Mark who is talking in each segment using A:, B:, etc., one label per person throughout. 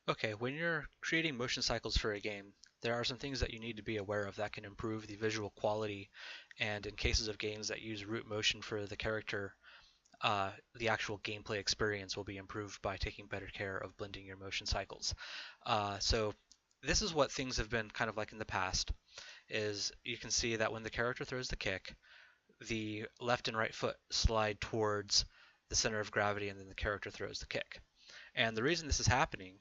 A: Okay, when you're creating motion cycles for a game, there are some things that you need to be aware of that can improve the visual quality, and in cases of games that use root motion for the character, the actual gameplay experience will be improved by taking better care of blending your motion cycles. So this is what things have been kind of like in the past, is you can see that when the character throws the kick, the left and right foot slide towards the center of gravity and then the character throws the kick. And the reason this is happening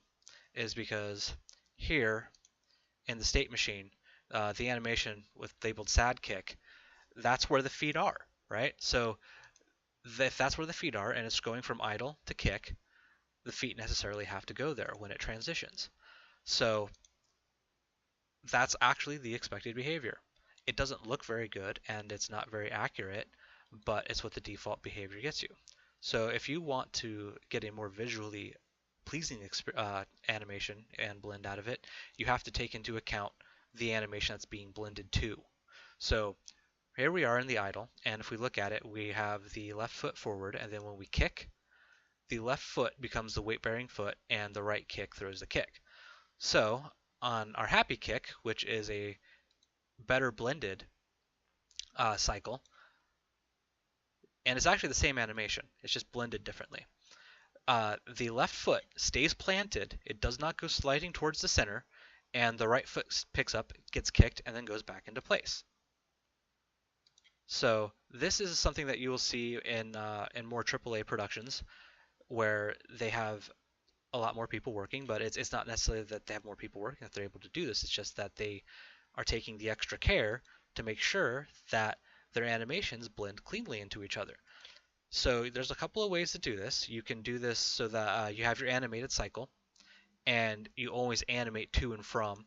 A: is because here in the state machine, the animation with labeled sad kick, that's where the feet are, right? So if that's where the feet are and it's going from idle to kick, the feet necessarily have to go there when it transitions. So that's actually the expected behavior. It doesn't look very good and it's not very accurate, but it's what the default behavior gets you. So if you want to get a more visually pleasing animation and blend out of it, you have to take into account the animation that's being blended to. So here we are in the idle, and if we look at it, we have the left foot forward, and then when we kick, the left foot becomes the weight-bearing foot, and the right kick throws the kick. So on our happy kick, which is a better blended cycle, and it's actually the same animation, it's just blended differently. The left foot stays planted, it does not go sliding towards the center, and the right foot picks up, gets kicked, and then goes back into place. So this is something that you will see in more AAA productions where they have a lot more people working, but it's not necessarily that they have more people working that they're able to do this. It's just that they are taking the extra care to make sure that their animations blend cleanly into each other. So there's a couple of ways to do this. You can do this so that you have your animated cycle, and you always animate to and from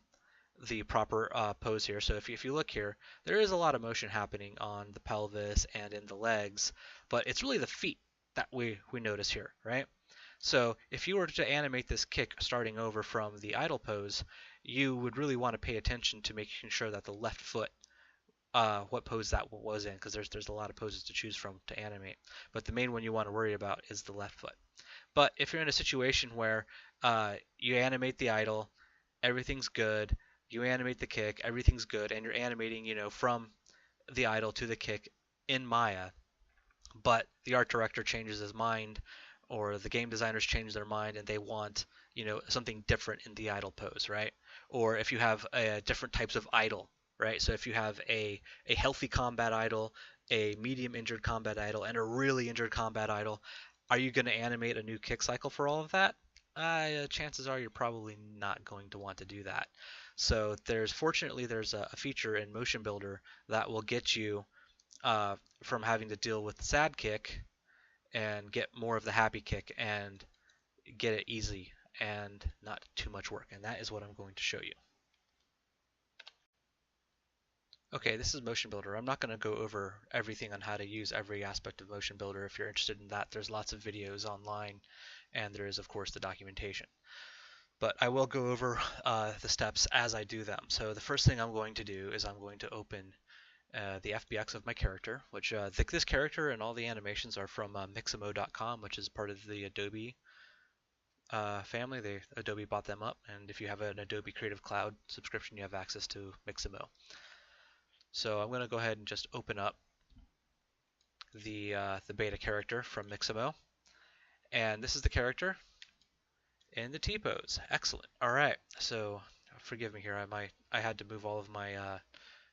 A: the proper pose here. So if you look here, there is a lot of motion happening on the pelvis and in the legs, but it's really the feet that we notice here, right? So if you were to animate this kick starting over from the idle pose, you would really want to pay attention to making sure that the left foot, what pose that was in, because there's a lot of poses to choose from to animate. But the main one you want to worry about is the left foot. But if you're in a situation where you animate the idle, everything's good, you animate the kick, everything's good, and you're animating, from the idle to the kick in Maya, but the art director changes his mind or the game designers change their mind and they want, something different in the idle pose, right? Or if you have different types of idle, right? So if you have a healthy combat idle, a medium injured combat idle, and a really injured combat idle, are you going to animate a new kick cycle for all of that? Chances are you're probably not going to want to do that. So fortunately there's a feature in Motion Builder that will get you from having to deal with the sad kick and get more of the happy kick and get it easy and not too much work. And that is what I'm going to show you. Okay, this is Motion Builder. I'm not going to go over everything on how to use every aspect of Motion Builder. If you're interested in that, there's lots of videos online, and there is, of course, the documentation. But I will go over the steps as I do them. So the first thing I'm going to do is I'm going to open the FBX of my character, which this character and all the animations are from Mixamo.com, which is part of the Adobe family. Adobe bought them up, and if you have an Adobe Creative Cloud subscription, you have access to Mixamo. So I'm going to go ahead and just open up the beta character from Mixamo, and this is the character in the T-pose. Excellent. All right. So forgive me here. I had to move all of my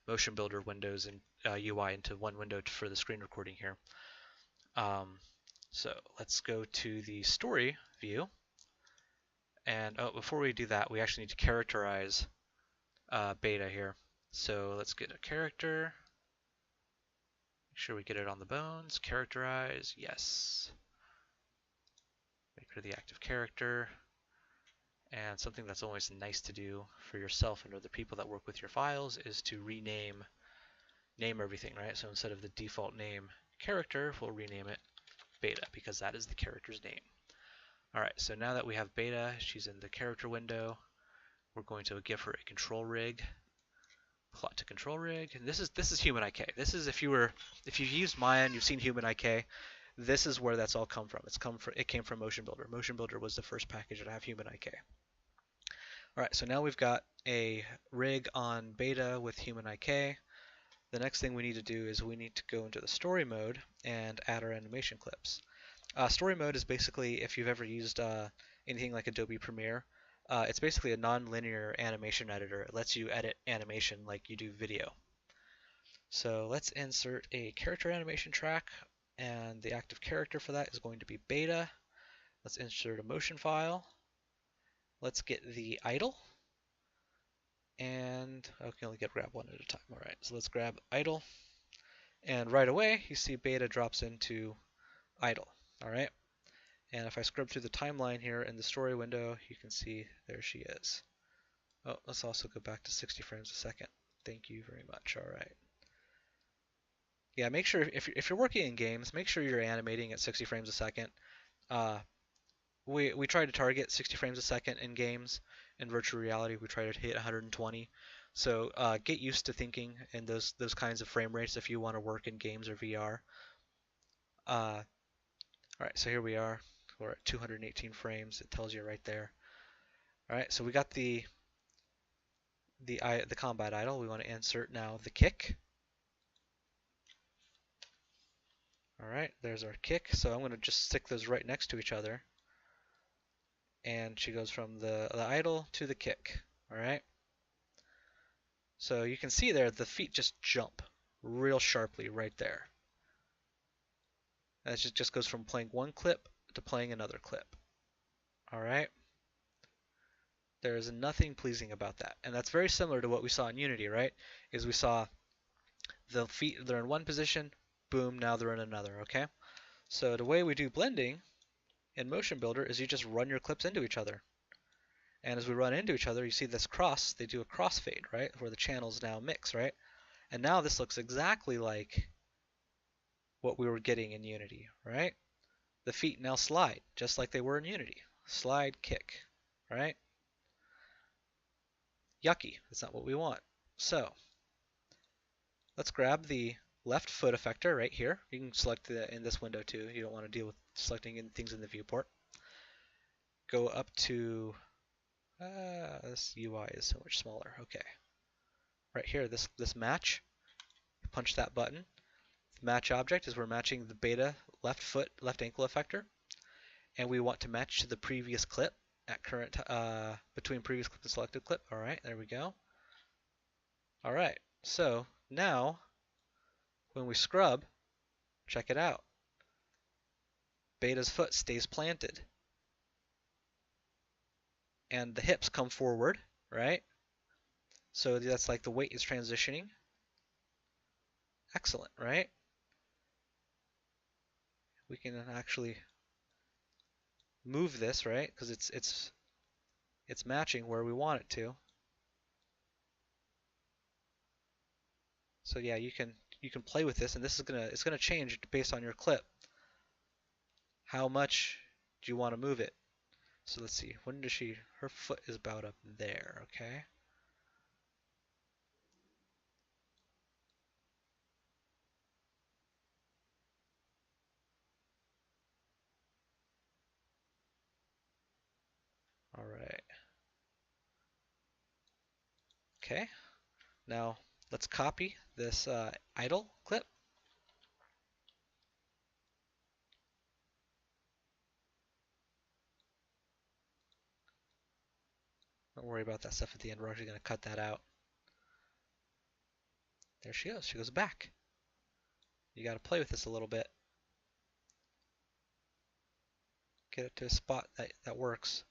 A: Motion Builder windows and UI into one window for the screen recording here. So let's go to the story view. And before we do that, we actually need to characterize beta here. So let's get a character. Make sure we get it on the bones. Characterize, yes. Make her the active character. And something that's always nice to do for yourself and other people that work with your files is to name everything, right? So instead of the default name character, we'll rename it beta because that is the character's name. All right, so now that we have beta, she's in the character window. We're going to give her a control rig. Plot to control rig. And this is Human IK. This is if you've used Maya and you've seen Human IK, this is where that's all come from. It came from Motion Builder. Motion Builder was the first package to have Human IK. All right, so now we've got a rig on beta with human IK. The next thing we need to do is we need to go into the story mode and add our animation clips. Story mode is basically, if you've ever used anything like Adobe Premiere, it's basically a non-linear animation editor. It lets you edit animation like you do video. So let's insert a character animation track, and the active character for that is going to be beta. Let's insert a motion file. Let's get the idle, and I can only grab one at a time. All right, so let's grab idle, and right away you see beta drops into idle. All right, and if I scrub through the timeline here in the story window, you can see there she is. Oh, let's also go back to 60 frames a second. Thank you very much. All right. Yeah, make sure if you're working in games, make sure you're animating at 60 frames a second. Uh, we try to target 60 frames a second in games. In virtual reality, we try to hit 120. So get used to thinking in those kinds of frame rates if you want to work in games or VR. All right, so here we are. We're at 218 frames. It tells you right there. All right, so we got the combat idle. We want to insert now the kick. All right, there's our kick. So I'm going to just stick those right next to each other. And she goes from the idle to the kick. All right. So you can see there the feet just jump real sharply right there. And it just goes from playing one clip to playing another clip. All right. There is nothing pleasing about that. And that's very similar to what we saw in Unity, right? Is we saw the feet, they're in one position, boom, now they're in another, okay? So the way we do blending in Motion Builder is you just run your clips into each other. And as we run into each other, you see this cross, they do a crossfade, right? Where the channels now mix, right? And now this looks exactly like what we were getting in Unity, right? The feet now slide, just like they were in Unity. Slide, kick, right? Yucky, that's not what we want. So let's grab the left foot effector right here. You can select in this window too. You don't want to deal with selecting things in the viewport. Go up to, this UI is so much smaller. Okay. Right here, this match, punch that button. The match object is we're matching the beta left foot, left ankle effector. And we want to match to the previous clip at current, between previous clip and selected clip. All right, there we go. All right, so now when we scrub, check it out. Beta's foot stays planted. And the hips come forward, right? So that's like the weight is transitioning. Excellent, right? We can actually move this, right? Because it's matching where we want it to. So yeah, you can play with this, and this is it's gonna change based on your clip. How much do you want to move it? So let's see. When does her foot is about up there, okay? All right. Okay. Now let's copy this idle clip. Don't worry about that stuff at the end. We're actually going to cut that out. There she goes. She goes back. You got to play with this a little bit. Get it to a spot that works.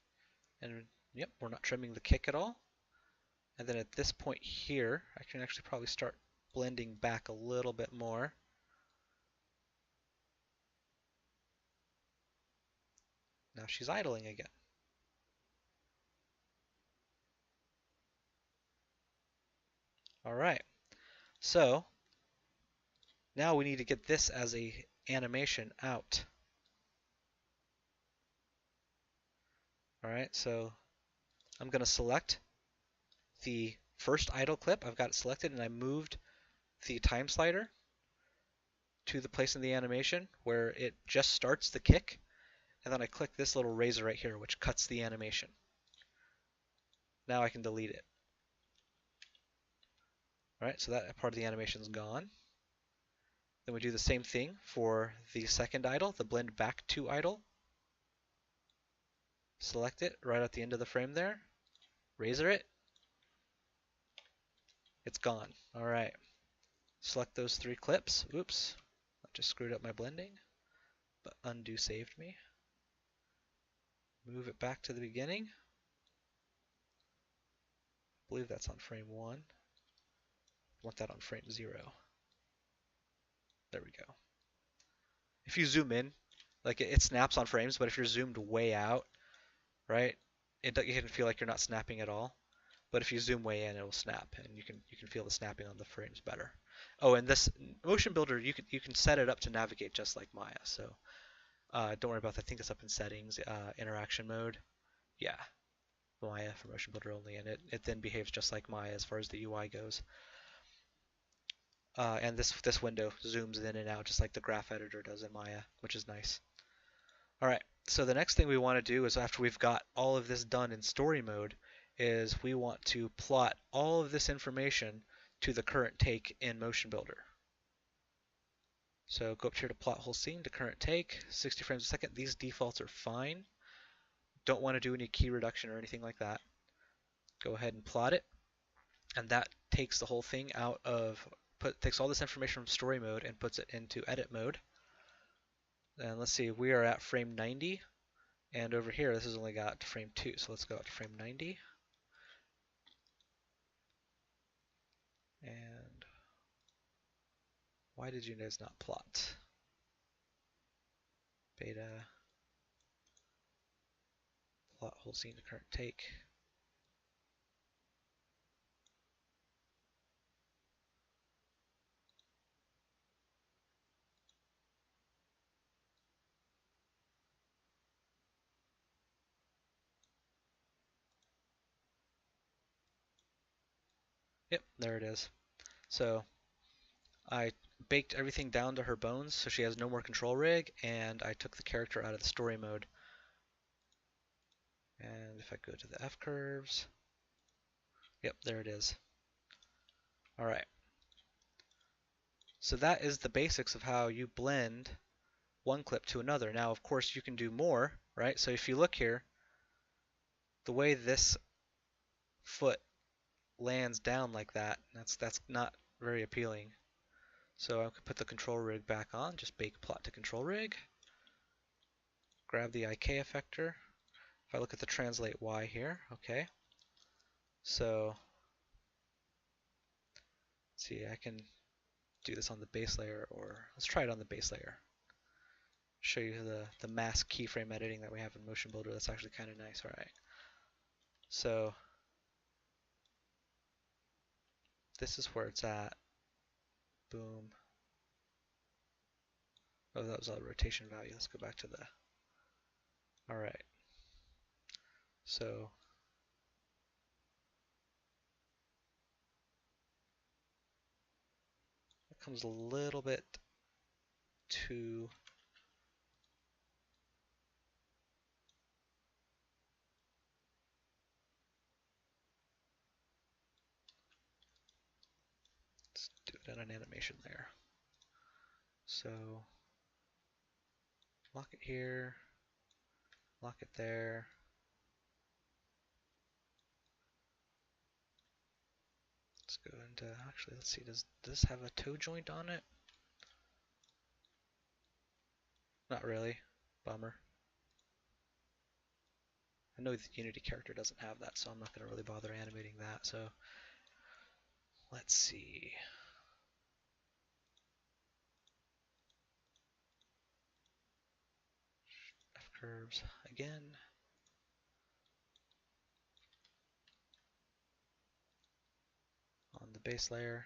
A: And yep, we're not trimming the kick at all. And then at this point here, I can actually probably start blending back a little bit more. Now she's idling again. All right. So now we need to get this as a animation out. All right, so I'm going to select the first idle clip. I've got it selected, and I moved the time slider to the place in the animation where it just starts the kick, and then I click this little razor right here, which cuts the animation. Now I can delete it. All right, so that part of the animation is gone. Then we do the same thing for the second idle, the blend back to idle. Select it right at the end of the frame there. Razor it. It's gone. All right. Select those 3 clips. Oops, I just screwed up my blending, but undo saved me. Move it back to the beginning. I believe that's on frame 1. I want that on frame 0. There we go. If you zoom in, like it snaps on frames, but if you're zoomed way out, right, you can feel like you're not snapping at all. But if you zoom way in, it'll snap, and you can feel the snapping on the frames better. Oh, and this motion builder, you can set it up to navigate just like Maya. So don't worry about that. I think it's up in settings, interaction mode. Yeah, Maya for motion builder only, and it then behaves just like Maya as far as the UI goes. And this window zooms in and out just like the graph editor does in Maya, which is nice. All right, so the next thing we want to do is after we've got all of this done in story mode, is we want to plot all of this information to the current take in Motion Builder. So go up here to plot whole scene to current take, 60 frames a second. These defaults are fine. Don't want to do any key reduction or anything like that. Go ahead and plot it, and that takes the whole thing out of, takes all this information from story mode and puts it into edit mode. And let's see, we are at frame 90, and over here this has only got to frame 2, so let's go out to frame 90. And why did you guys not plot? Beta, plot whole scene to current take. Yep, there it is. So I baked everything down to her bones so she has no more control rig, and I took the character out of the story mode. And if I go to the F curves, yep, there it is. All right. So that is the basics of how you blend one clip to another. Now, of course, you can do more, right? So if you look here, the way this foot lands down like that, that's not very appealing. So I could put the control rig back on, just bake plot to control rig, grab the IK effector. If I look at the translate Y here, okay. So let's see, I can do this on the base layer, or let's try it on the base layer. Show you the mask keyframe editing that we have in Motion Builder. That's actually kind of nice. All right. So this is where it's at. Boom. Oh, that was a rotation value. Let's go back to the. All right. So it comes a little bit too. Let's do it on an animation layer. So lock it here, lock it there. Let's go into, actually, let's see, does this have a toe joint on it? Not really. Bummer. I know the Unity character doesn't have that, so I'm not going to really bother animating that. So let's see. F curves again. On the base layer.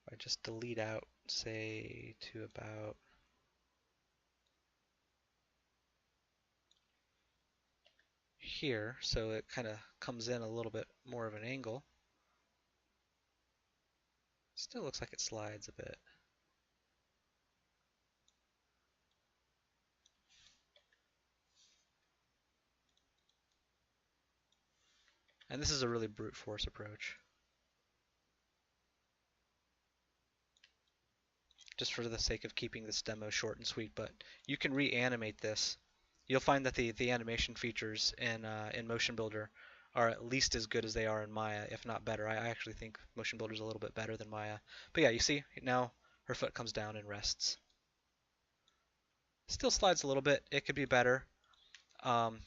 A: If I just delete out, say, to about here, so it kind of comes in a little bit more of an angle. Still looks like it slides a bit. And this is a really brute force approach. Just for the sake of keeping this demo short and sweet, but you can reanimate this. You'll find that the animation features in Motion Builder are at least as good as they are in Maya, if not better. I actually think Motion Builder is a little bit better than Maya. But yeah, you see, now her foot comes down and rests. Still slides a little bit. It could be better. I'll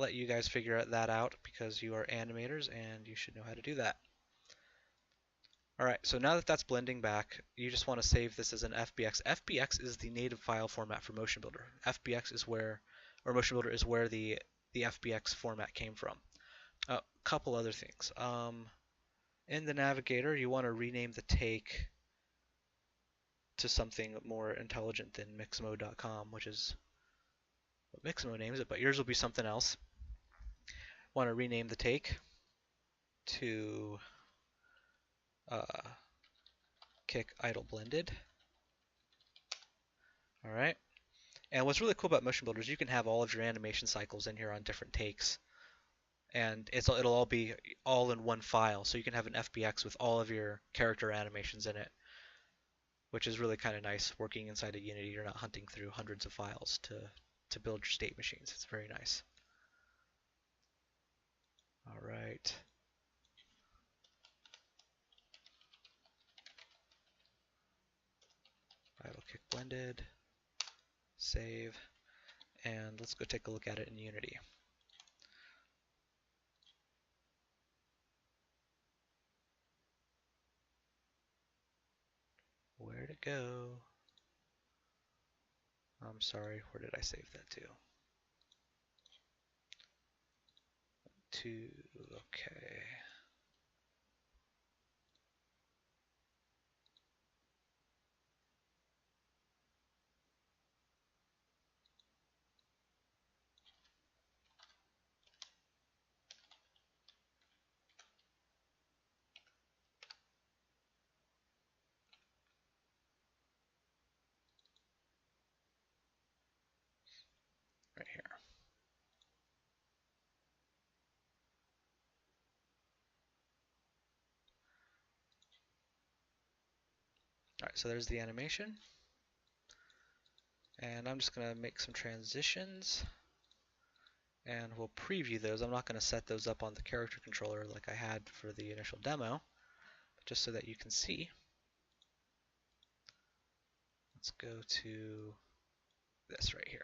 A: let you guys figure that out because you are animators and you should know how to do that. Alright, so now that that's blending back, you just want to save this as an FBX. FBX is the native file format for Motion Builder. FBX is where, or Motion Builder is where the FBX format came from. A couple other things. In the navigator, you want to rename the take to something more intelligent than mixmode.com, which is what Mixmo names it, but yours will be something else. Want to rename the take to kick idle blended. All right. And what's really cool about Motion Builder is you can have all of your animation cycles in here on different takes, and it'll all be all in one file. So you can have an FBX with all of your character animations in it, which is really kind of nice working inside of Unity. You're not hunting through hundreds of files to build your state machines. It's very nice. All right. Idle kick blended, save, and let's go take a look at it in Unity. Where'd it go? I'm sorry, where did I save that to? Okay. Right here. All right, so there's the animation. And I'm just going to make some transitions. And we'll preview those. I'm not going to set those up on the character controller like I had for the initial demo, but just so that you can see. Let's go to this right here.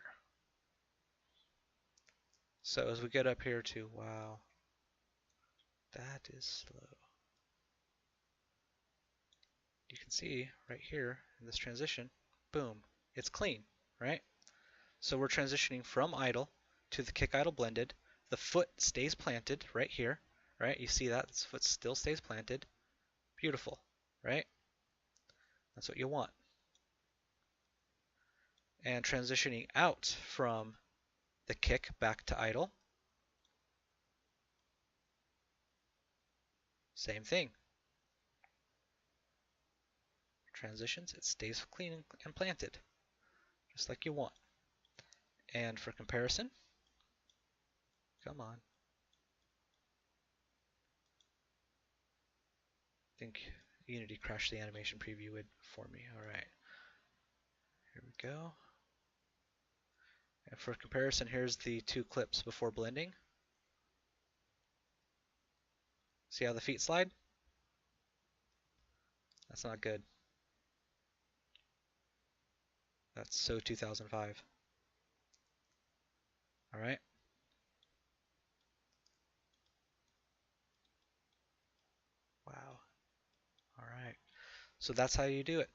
A: So as we get up here to, wow, that is slow. You can see right here in this transition, boom, it's clean, right? So we're transitioning from idle to the kick idle blended. The foot stays planted right here, right? You see that? This foot still stays planted. Beautiful, right? That's what you want. And transitioning out from the kick back to idle. Same thing. Transitions, it stays clean and planted, just like you want. And for comparison, come on. I think Unity crashed the animation preview for me. All right. Here we go. And for comparison, here's the two clips before blending. See how the feet slide? That's not good. That's so 2005. All right. Wow. All right. So that's how you do it.